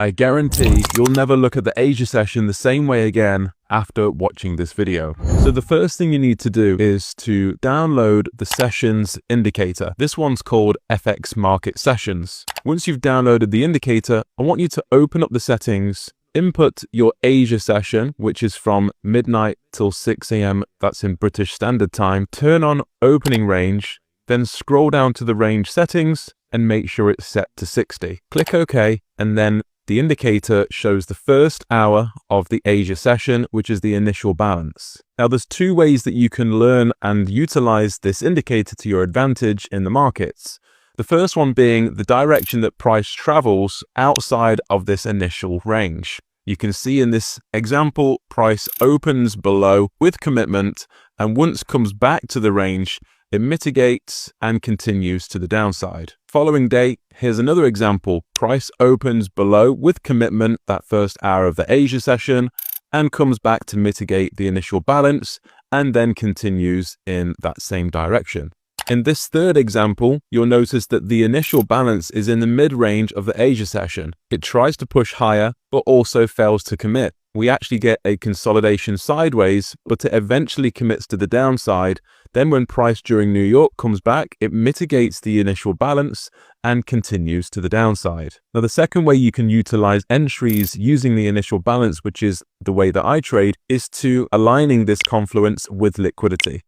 I guarantee you'll never look at the Asia session the same way again after watching this video. So the first thing you need to do is to download the sessions indicator. This one's called FX Market Sessions. Once you've downloaded the indicator, I want you to open up the settings, input your Asia session, which is from midnight till 6 AM, that's in British Standard Time, turn on opening range, then scroll down to the range settings and make sure it's set to 60. Click OK, and then the indicator shows the first hour of the Asia session, which is the initial balance. Now, there's two ways that you can learn and utilize this indicator to your advantage in the markets. The first one being the direction that price travels outside of this initial range. You can see in this example, price opens below with commitment, and once comes back to the range, it mitigates and continues to the downside. Following day, here's another example. Price opens below with commitment that first hour of the Asia session and comes back to mitigate the initial balance and then continues in that same direction. In this third example, you'll notice that the initial balance is in the mid-range of the Asia session. It tries to push higher, but also fails to commit. We actually get a consolidation sideways, but it eventually commits to the downside. Then when price during New York comes back, it mitigates the initial balance and continues to the downside. Now, the second way you can utilize entries using the initial balance, which is the way that I trade, is to aligning this confluence with liquidity.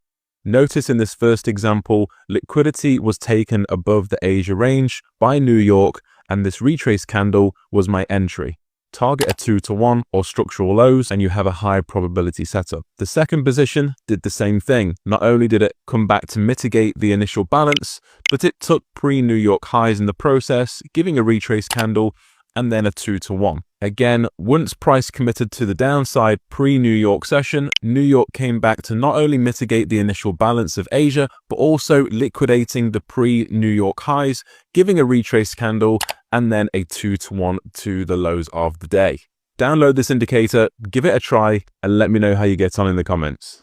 Notice in this first example, liquidity was taken above the Asia range by New York, and this retrace candle was my entry. Target a 2-to-1 or structural lows and you have a high probability setup. The second position did the same thing. Not only did it come back to mitigate the initial balance, but it took pre-New York highs in the process, giving a retrace candle and then a 2-to-1. Again, once price committed to the downside pre-New York session, New York came back to not only mitigate the initial balance of Asia, but also liquidating the pre-New York highs, giving a retrace candle and then a 2-to-1 to the lows of the day. Download this indicator, give it a try, and let me know how you get on in the comments.